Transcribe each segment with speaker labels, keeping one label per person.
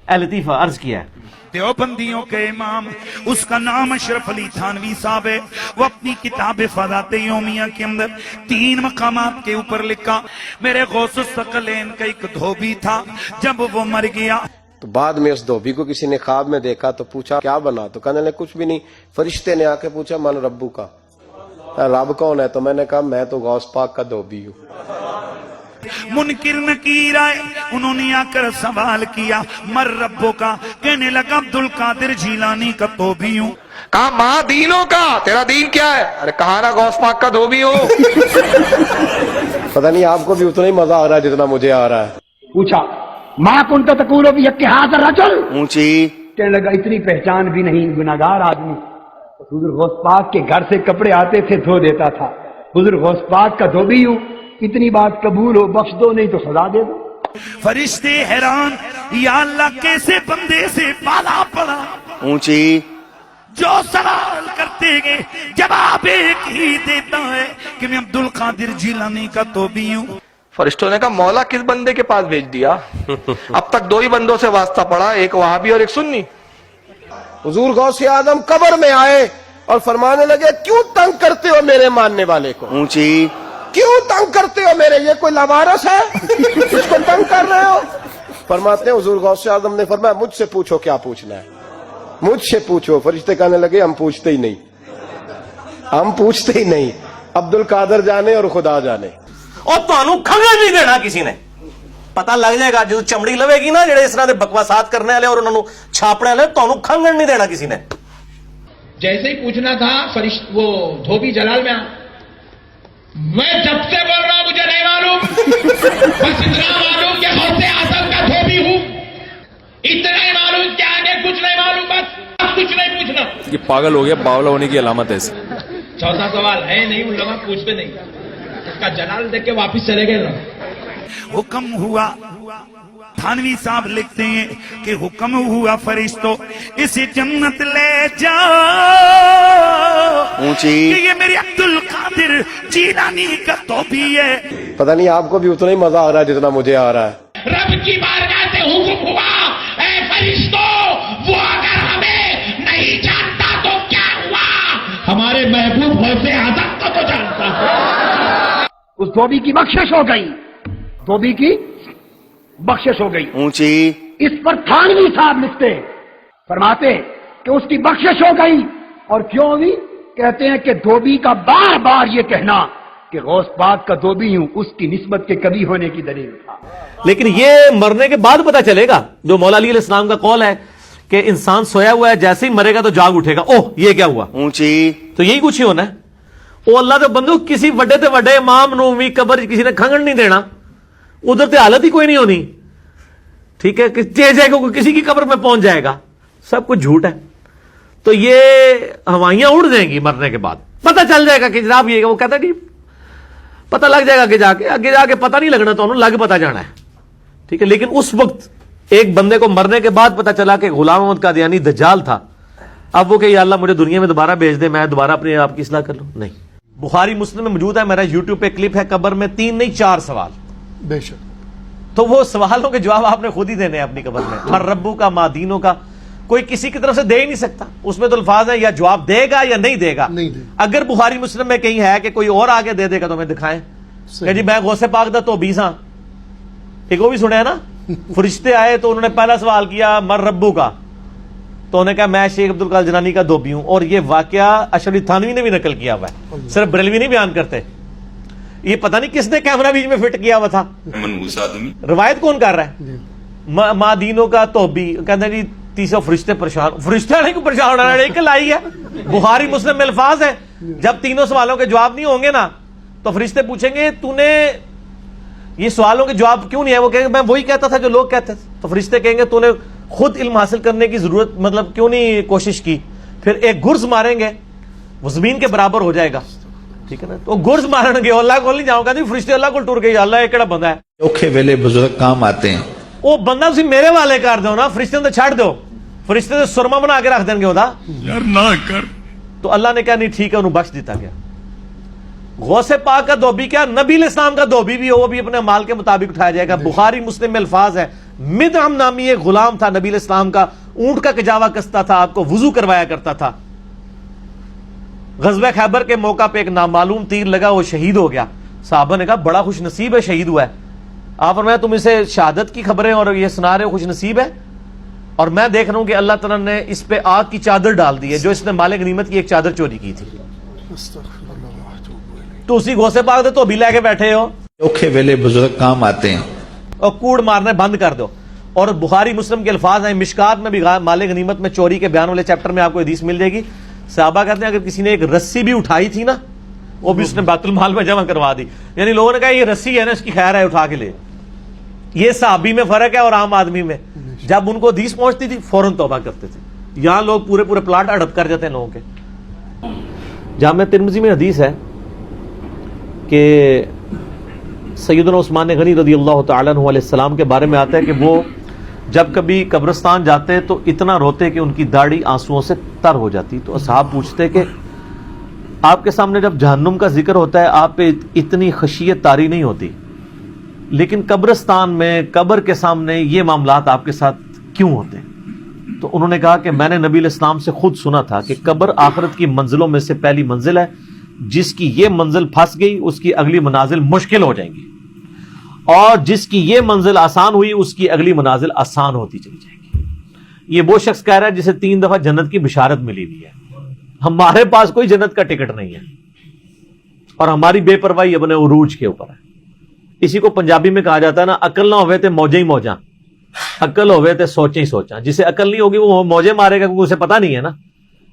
Speaker 1: اے لطیفہ عرض کیا ہے
Speaker 2: دیوبندیوں کے امام، اس کا نام اشرف علی تھانوی صاحب ہے، وہ اپنی کتاب فضائل یومیہ کے اندر 3 مقامات کے اوپر لکھا، میرے غوث الثقلین کا ایک دھوبی تھا، جب وہ مر گیا
Speaker 3: تو بعد میں اس دھوبی کو کسی نے خواب میں دیکھا تو پوچھا کیا بنا، تو کہنے لگے کچھ بھی نہیں. فرشتے نے آ کے پوچھا من ربو کا، رب کون ہے؟ تو میں نے کہا میں تو غوث پاک کا دھوبی ہوں.
Speaker 2: منکر نکیر آئے، انہوں نے آ کر سوال کیا مر ربو کا، کہنے لگا عبدالقادر جیلانی کا دھوبی ہوں.
Speaker 4: کہا ماں دینوں کا، تیرا دین کیا ہے؟ ارے کہا نا غوث پاک کا دھوبی ہو.
Speaker 3: پتہ نہیں آپ کو بھی اتنا ہی مزہ آ رہا ہے جتنا مجھے آ رہا ہے.
Speaker 5: پوچھا ماں کن تو تقولو بھی یک ہاتھ رجل،
Speaker 4: اونچی
Speaker 5: کہنے لگا اتنی پہچان بھی نہیں، گناہگار آدمی. حضور غوث پاک کے گھر سے کپڑے آتے تھے دھو دیتا تھا. حضور غوث پاک کا دھوبی ہوں، اتنی بات قبول ہو، بخش دو نہیں تو سزا دے دو.
Speaker 2: فرشتے حیران، یا اللہ کیسے بندے سے پالا پڑا،
Speaker 4: اونچی
Speaker 2: جو سوال کرتے گے جواب ایک ہی دیتا ہے کہ میں عبدالقادر جیلانی کا دھوبی ہوں.
Speaker 4: فرشتوں نے کہا مولا کس بندے کے پاس بھیج دیا؟ اب تک 2 ہی بندوں سے واسطہ پڑا، ایک وہابی اور ایک سنی.
Speaker 3: حضور غوث اعظم قبر میں آئے اور فرمانے لگے کیوں تنگ کرتے ہو میرے ماننے والے کو،
Speaker 4: اونچی
Speaker 3: کیوں تنگ کرتے ہو میرے، یہ کوئی لوارث ہے اس کو تنگ کر رہے ہو؟ فرماتے ہیں حضور غوث اعظم نے فرمایا مجھ سے پوچھو کیا پوچھنا ہے، مجھ سے پوچھو. فرشتے کہنے لگے ہم پوچھتے ہی نہیں، ہم پوچھتے ہی نہیں، عبدالقادر جانے اور خدا جانے.
Speaker 1: اور تانوں کھنگن نہیں دینا کسی نے. پتہ لگ جائے گا جو چمڑی لوے گی نا جڑے اس طرح دے بکواسات کرنے والے اور انہوں چھاپنے والے، تانوں کھنگن نہیں دینا کسی نے.
Speaker 6: جیسے ہی پوچھنا تھا وہ دھوبی جلال میں میں جب سے بول رہا ہوں مجھے نہیں معلوم، بس اتنا معلوم کہ غوث اعظم کا دھوبی ہوں، اتنا ہی معلوم کہ آگے کچھ نہیں معلوم، بس اب کچھ نہیں پوچھنا.
Speaker 7: یہ پاگل ہو گیا، باولا ہونے کی علامت ہے.
Speaker 6: چوتھا سوال ہے نہیں، ان لوگ پوچھتے نہیں، اس کا جلال دیکھ کے واپس چلے گئے نا.
Speaker 2: حکم ہوا، تھانوی صاحب لکھتے ہیں کہ حکم ہوا فرشتوں اسے جنت لے جاؤ
Speaker 4: اونچی
Speaker 2: کہ یہ میرے عبدالقادر جیلانی کا دھوبی ہے.
Speaker 3: پتہ نہیں آپ کو بھی اتنا ہی مزہ آ رہا ہے جتنا مجھے آ رہا ہے.
Speaker 6: رب کی بارگاہ سے حکم ہوا اے فرشتوں، وہ اگر ہمیں نہیں جانتا تو کیا ہوا، ہمارے محبوب غوث اعظم کو تو جانتا ہے.
Speaker 5: اس دھوبی کی بخشش ہو گئی، دھوبی کی بخشش ہو گئی.
Speaker 4: اونچی
Speaker 5: اس پر تھانوی صاحب لکھتے فرماتے کہ اس کی بخشش ہو گئی. اور کیوں ہوئی؟ کہتے ہیں کہ دھوبی کا بار بار یہ کہنا کہ غوث پاک کا دھوبی ہوں اس کی نسبت کے کبھی ہونے کی دلیل تھا.
Speaker 1: لیکن یہ مرنے کے بعد پتہ چلے گا، جو مولا علی علیہ السلام کا قول ہے کہ انسان سویا ہوا ہے جیسے ہی مرے گا تو جاگ اٹھے گا. اوہ یہ کیا ہوا؟
Speaker 4: اونچی
Speaker 1: تو یہی کچھ ہی ہونا ہے. وہ اللہ دے بندو کسی وڈے تے وڈے امام نو بھی قبر کسی نے کھنگن نہیں دینا، ادھر تے حالت ہی کوئی نہیں ہونی. ٹھیک ہے کہ جائے گا کسی کی قبر میں پہنچ جائے گا، سب کچھ جھوٹ ہے. تو یہ ہوائیاں اڑ جائیں گی مرنے کے بعد، پتہ چل جائے گا کہ جناب یہ وہ کہتا نہیں، پتہ لگ جائے گا کہ آگے جا کے پتہ نہیں لگنا تو انہوں لگ پتہ جانا ہے. ٹھیک ہے، لیکن اس وقت ایک بندے کو مرنے کے بعد پتہ چلا کہ غلام احمد قادیانی دجال تھا، اب وہ کہ یا اللہ مجھے دنیا میں دوبارہ بھیج دے، میں دوبارہ اپنے آپ کی اصلاح کر لوں. نہیں. بخاری مسلم میں موجود ہے، میرا یوٹیوب پہ کلپ ہے، قبر میں 3 نہیں 4 سوال.
Speaker 7: بے شک.
Speaker 1: تو وہ سوالوں کے جواب آپ نے خود ہی دینے ہیں اپنی قبر میں. مر ربو کا، ماں دینوں کا، کوئی کسی کی طرف سے دے ہی نہیں سکتا. اس میں تو الفاظ ہے یا جواب دے گا یا نہیں دے گا. اگر بخاری مسلم میں کہیں ہے کہ کوئی اور آگے دے دے گا تو ہمیں دکھائیں کہ جی میں غوث پاک دا تو 20 ہاں. ایک وہ بھی سنے ہیں نا، فرشتے آئے تو انہوں نے پہلا سوال کیا مر ربو کا، تو انہوں نے کہا میں شیخ عبدالقادر جیلانی کا دھوبی ہوں. اور یہ واقعہ اشرف علی تھانوی نے بھی نقل کیا ہوا ہے، صرف بریلوی نہیں بیان کرتے. یہ پتہ نہیں کس نے کیمرہ بیچ میں فٹ کیا ہوا تھا. روایت کون کر رہا ہے؟ ماں دینوں کا دھوبی. کہتے ہیں جی 300 فرشتے پریشان، فرشتے نہیں کو پریشان ہونا ایک لائی ہے. بخاری مسلم میں الفاظ ہے جب تینوں سوالوں کے جواب نہیں ہوں گے نا تو فرشتے پوچھیں گے تو نے یہ سوالوں کے جواب کیوں نہیں ہے؟ وہ کہیں گے میں وہی کہتا تھا جو لوگ کہتے تھے. تو فرشتے کہیں گے تو نے خود علم حاصل کرنے کی ضرورت مطلب کیوں نہیں کوشش کی؟ پھر ایک گرز ماریں گے وہ زمین کے برابر ہو جائے گا. ٹھیک ہے نا، تو گرز مارن گے اللہ کو نہیں جاؤں گا نہیں. فرشتے اللہ کو ٹور گئی اللہ یہ کہڑا بندہ ہے.
Speaker 8: اوکھے ویلے بزرگ کام آتے ہیں.
Speaker 1: وہ بندہ تسی میرے والے کر دو نا، فرشتے تو چھڑ دو. فرشتے تو سرما بنا کے رکھ دیں گے ہوتا
Speaker 2: یار نہ کر.
Speaker 1: تو اللہ نے کہا نہیں ٹھیک ہے انہوں بخش دیتا گیا. غوث پاک کا دھوبی کیا نبی علیہ السلام کا دھوبی بھی ہو وہ بھی اپنے مال کے مطابق اٹھایا جائے گا. بخاری مسلم میں الفاظ ہے مدعم نامی ایک غلام تھا نبی علیہ السلام کا, اونٹ کا کجاوا کستا تھا, آپ کو وضو کروایا کرتا تھا. غزوہ خیبر کے موقع پہ ایک نامعلوم تیر لگا, وہ شہید ہو گیا. صحابہ نے کہا بڑا خوش نصیب ہے, شہید ہوا ہے. آپ فرمایا تم اسے شہادت کی خبریں اور یہ سنا رہے ہو, خوش نصیب ہے. اور میں دیکھ رہا ہوں کہ اللہ تعالیٰ نے اس پہ آگ کی چادر ڈال دی ہے, جو اس نے مال غنیمت کی ایک چادر چوری کی تھی. تو اسی غوث پاک دے تو بھی لے کے بیٹھے ہو,
Speaker 8: اوکھے ویلے بزرگ کام آتے ہیں.
Speaker 1: اور کوڑ مارنے بند کر دو. اور بخاری مسلم کے الفاظ ہیں, مشکات میں بھی مال غنیمت میں چوری کے بیان والے چیپٹر میں آپ کو حدیث مل جائے گی. صحابہ کہتے ہیں اگر کسی نے ایک رسی بھی اٹھائی تھی نا, وہ بھی اس نے بیت المال میں جمع کروا دی. یعنی لوگوں نے کہا یہ رسی ہے نا, اس کی خیر ہے, اٹھا کے لے. یہ صحابی میں فرق ہے اور عام آدمی میں. جب ان کو حدیث پہنچتی تھی فوراً توبہ کرتے تھے. یہاں لوگ پورے پورے پلاٹ اڑپ کر جاتے ہیں لوگوں کے. جامع ترمذی میں حدیث ہے کہ سیدنا عثمان غنی رضی اللہ تعالیٰ عنہ علیہ السلام کے بارے میں آتا ہے کہ وہ جب کبھی قبرستان جاتے تو اتنا روتے کہ ان کی داڑھی آنسوؤں سے تر ہو جاتی. تو اصحاب پوچھتے کہ آپ کے سامنے جب جہنم کا ذکر ہوتا ہے آپ پہ اتنی خشیت طاری نہیں ہوتی, لیکن قبرستان میں قبر کے سامنے یہ معاملات آپ کے ساتھ کیوں ہوتے ہیں؟ تو انہوں نے کہا کہ میں نے نبی علیہ السلام سے خود سنا تھا کہ قبر آخرت کی منزلوں میں سے پہلی منزل ہے, جس کی یہ منزل پھنس گئی اس کی اگلی منازل مشکل ہو جائیں گی, اور جس کی یہ منزل آسان ہوئی اس کی اگلی منازل آسان ہوتی چلی جائے گی. یہ وہ شخص کہہ رہا ہے جسے 3 دفعہ جنت کی بشارت ملی ہوئی ہے. ہمارے پاس کوئی جنت کا ٹکٹ نہیں ہے, اور ہماری بے پرواہی اپنے عروج کے اوپر ہے. اسی کو پنجابی میں کہا جاتا ہے نا, عقل نہ ہوئے تے موجیں ہی موجاں, عقل ہوئے تے سوچیں ہی سوچاں. جسے عقل نہیں ہوگی وہ موجیں مارے گا کیونکہ اسے پتہ نہیں ہے نا,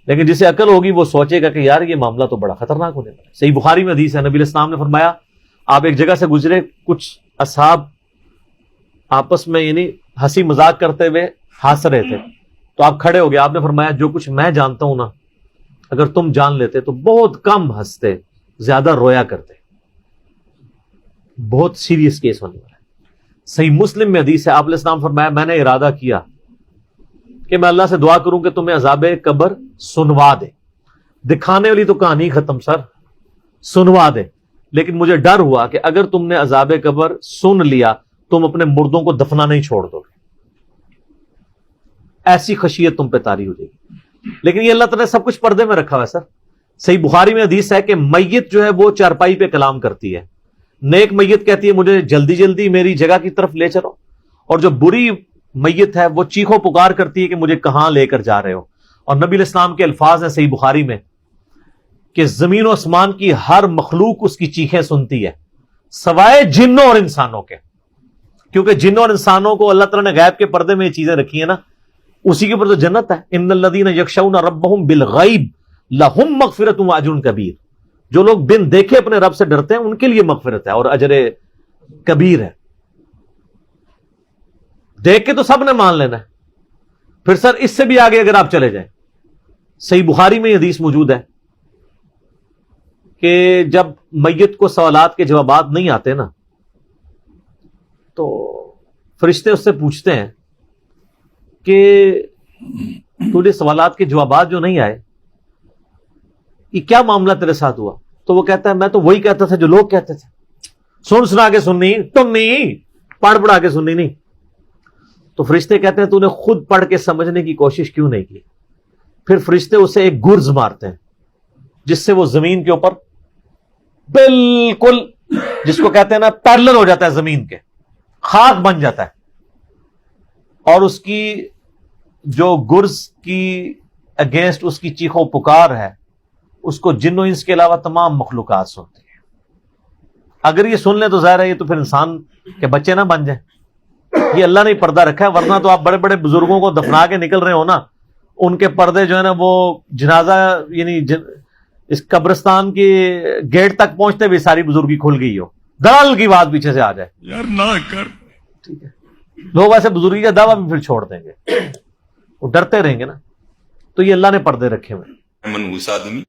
Speaker 1: لیکن جسے عقل ہوگی وہ سوچے گا کہ یار یہ معاملہ تو بڑا خطرناک ہونے والا ہے. صحیح بخاری میں حدیث ہے, نبی علیہ السلام نے فرمایا آپ ایک جگہ سے گزرے, کچھ اصحاب آپس میں یعنی ہنسی مذاق کرتے ہوئے ہنس رہے تھے, تو آپ کھڑے ہو گئے. آپ نے فرمایا جو کچھ میں جانتا ہوں نا, اگر تم جان لیتے تو بہت کم ہنستے, زیادہ رویا کرتے. بہت سیریس کیس ہونے والا ہے. صحیح مسلم میں حدیث ہے, آپ علیہ السلام فرمایا میں نے ارادہ کیا کہ میں اللہ سے دعا کروں کہ تمہیں عذاب قبر سنوا دے. دکھانے والی تو کہانی ختم سر, سنوا دے. لیکن مجھے ڈر ہوا کہ اگر تم نے عذاب قبر سن لیا تم اپنے مردوں کو دفنا نہیں چھوڑ دو گے, ایسی خشیت تم پہ طاری ہو جائے گی. لیکن یہ اللہ تعالیٰ نے سب کچھ پردے میں رکھا ہوا ہے سر. صحیح بخاری میں حدیث ہے کہ میت جو ہے وہ چارپائی پہ کلام کرتی ہے. نیک میت کہتی ہے مجھے جلدی جلدی میری جگہ کی طرف لے چلو, اور جو بری میت ہے وہ چیخو پکار کرتی ہے کہ مجھے کہاں لے کر جا رہے ہو. اور نبی علیہ السلام کے الفاظ ہیں صحیح بخاری میں کہ زمین و آسمان کی ہر مخلوق اس کی چیخیں سنتی ہے سوائے جنوں اور انسانوں کے, کیونکہ جنوں اور انسانوں کو اللہ تعالیٰ نے غیب کے پردے میں یہ چیزیں رکھی ہیں نا, اسی کے اوپر تو جنت ہے. ان الذین یخشون ربهم بالغیب لہم مغفرۃ و اجر کبیر. جو لوگ بن دیکھے اپنے رب سے ڈرتے ہیں ان کے لیے مغفرت ہے اور اجر کبیر ہے. دیکھ کے تو سب نے مان لینا ہے, پھر سر اس سے بھی آگے اگر آپ چلے جائیں, صحیح بخاری میں یہ حدیث موجود ہے کہ جب میت کو سوالات کے جوابات نہیں آتے نا تو فرشتے اس سے پوچھتے ہیں کہ تجھے سوالات کے جوابات جو نہیں آئے یہ کیا معاملہ تیرے ساتھ ہوا؟ تو وہ کہتا ہے میں تو وہی کہتا تھا جو لوگ کہتے تھے, سنا کے سننی ٹننی, پڑھ پڑھا کے سننی نہیں. تو فرشتے کہتے ہیں تو نے خود پڑھ کے سمجھنے کی کوشش کیوں نہیں کی؟ پھر فرشتے اسے ایک گرز مارتے ہیں جس سے وہ زمین کے اوپر بالکل, جس کو کہتے ہیں نا پیرلل ہو جاتا ہے زمین کے, خاک بن جاتا ہے. اور اس کی جو گرز کی اگینسٹ اس کی چیخو پکار ہے اس کو جن و انس کے علاوہ تمام مخلوقات سنتی ہیں. اگر یہ سن لیں تو ظاہر ہے یہ تو پھر انسان کے بچے نہ بن جائیں. یہ اللہ نے پردہ رکھا ہے, ورنہ تو آپ بڑے بڑے بزرگوں کو دفنا کے نکل رہے ہو نا, ان کے پردے جو ہے نا وہ جنازہ یعنی اس قبرستان کے گیٹ تک پہنچتے بھی ساری بزرگی کھل گئی ہو, دلال کی بات پیچھے سے آ جائے
Speaker 2: یار نہ کر.
Speaker 1: ٹھیک ہے, لوگ ایسے بزرگی کا دعویٰ بھی پھر چھوڑ دیں گے, وہ ڈرتے رہیں گے نا. تو یہ اللہ نے پردے رکھے ہوئے.
Speaker 9: منحوس آدمی